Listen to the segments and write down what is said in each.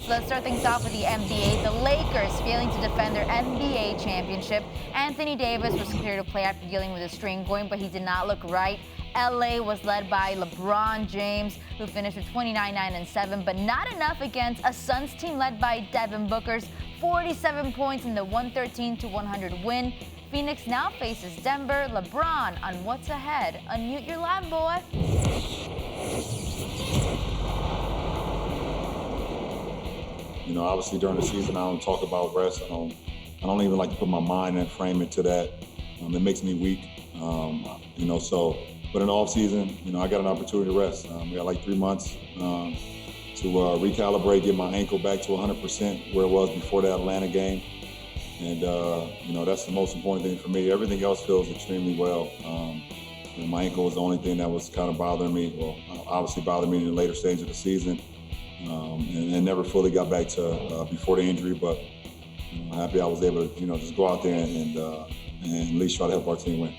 So let's start things off with the NBA. The Lakers failing to defend their NBA championship. Anthony Davis was cleared to play after dealing with a strained groin, but he did not look right. LA was led by LeBron James, who finished with 29-9-7, but not enough against a Suns team led by Devin Booker's 47 points in the 113-100 win. Phoenix now faces Denver. LeBron on what's ahead. Unmute your line, boy. You know, obviously during the season, I don't talk about rest. I don't even like to put my mind and frame into that. It makes me weak. But in the off season, I got an opportunity to rest. We got like 3 months to recalibrate, get my ankle back to 100% where it was before that Atlanta game. And, that's the most important thing for me. Everything else feels extremely well. My ankle was the only thing that was kind of bothering me, obviously bothered me in the later stage of the season. And never fully got back to before the injury, but I'm happy I was able to, just go out there and at least try to help our team win.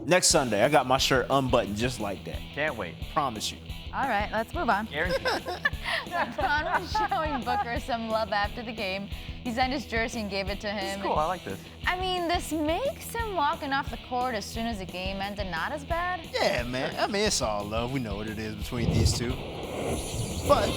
Next Sunday, I got my shirt unbuttoned just like that. Can't wait. Promise you. All right, let's move on. Guaranteed. LeBron was showing Booker some love after the game. He signed his jersey and gave it to him. This is cool. I like this. I mean, this makes him walking off the court as soon as the game ended not as bad. Yeah, man. I mean, it's all love. We know what it is between these two. But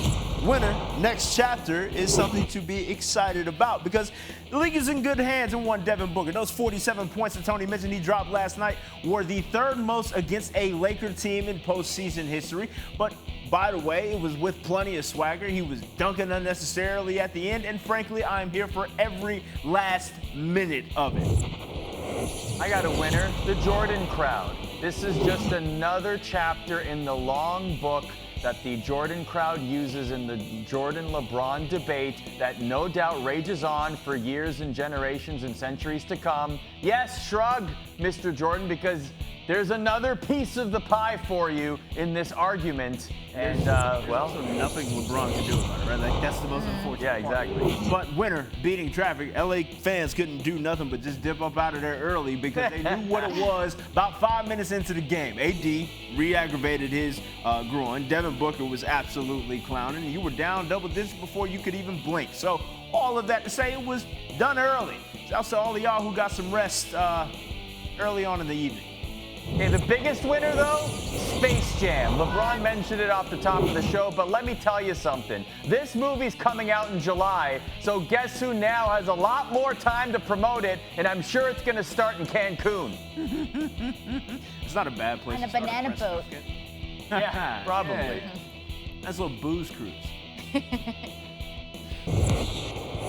winner, next chapter is something to be excited about because the league is in good hands and won Devin Booker. Those 47 points that Tony mentioned he dropped last night were the third most against a Laker team in postseason history. But by the way, it was with plenty of swagger. He was dunking unnecessarily at the end, and frankly, I'm here for every last minute of it. I got a winner, the Jordan crowd. This is just another chapter in the long book that the Jordan crowd uses in the Jordan-LeBron debate that no doubt rages on for years and generations and centuries to come. Yes, shrug, Mr. Jordan, because there's another piece of the pie for you in this argument. And, also nothing LeBron can do about it, right? Like, that's the most unfortunate yeah, exactly. part. But winner, beating traffic, LA fans couldn't do nothing but just dip up out of there early because they knew what it was about 5 minutes into the game. AD re-aggravated his groin. Devin Booker was absolutely clowning. You were down double digits before you could even blink. So all of that to say it was done early. Shouts to all of y'all who got some rest early on in the evening. Okay, the biggest winner, though, Space Jam. LeBron mentioned it off the top of the show, but let me tell you something. This movie's coming out in July, so guess who now has a lot more time to promote it, and I'm sure it's going to start in Cancun. It's not a bad place On a to start banana press boat. bucket. Yeah, probably. Yeah. That's a little booze cruise.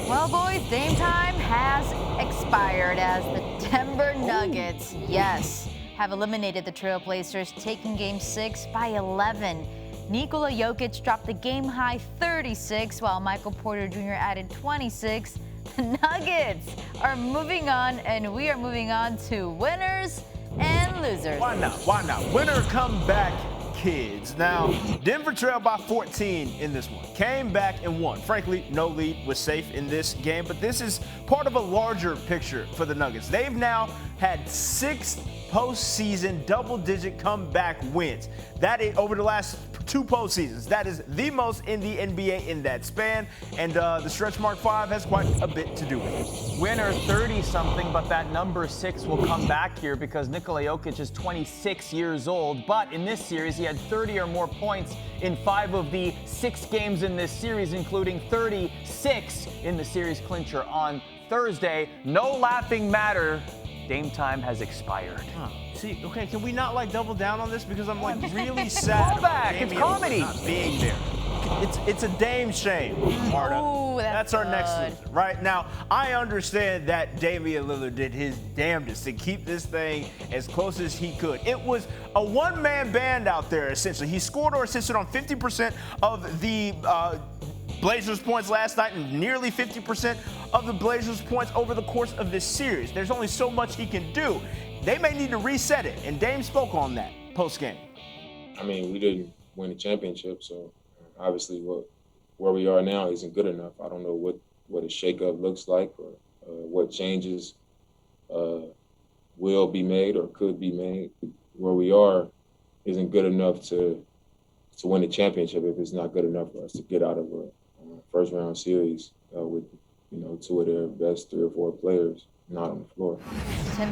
Well, boys, Dame time has expired as the Denver Nuggets, have eliminated the Trailblazers, taking Game 6 by 11. Nikola Jokic dropped the game-high 36, while Michael Porter Jr. added 26. The Nuggets are moving on, and we are moving on to winners and losers. Why not? Why not? Winner comeback kids. Now, Denver trailed by 14 in this one. Came back and won. Frankly, no lead was safe in this game, but this is part of a larger picture for the Nuggets. They've now had 6 postseason double-digit comeback wins. That is over the last 2 postseasons. That is the most in the NBA in that span, and the stretch mark 5 has quite a bit to do with it. Winner 30-something, but that number 6 will come back here because Nikola Jokic is 26 years old. But in this series, he had 30 or more points in 5 of the 6 games in this series, including 36 in the series clincher on Thursday. No laughing matter. Dame time has expired. See, okay, can we not double down on this because I'm really sad Callback, it's comedy. Not being there. It's a Dame shame, Marta. Ooh, that's our next good. loser. Right now, I understand that Damian Lillard did his damnedest to keep this thing as close as he could. It was a one-man band out there, essentially. He scored or assisted on 50% of the Blazers points last night and nearly 50% of the Blazers points over the course of this series. There's only so much he can do. They may need to reset it, and Dame spoke on that post-game. I mean, we didn't win the championship, so obviously where we are now isn't good enough. I don't know what a shakeup looks like or what changes will be made or could be made. Where we are isn't good enough to win the championship if it's not good enough for us to get out of a first round series with two of their best 3 or 4 players not on the floor. Tim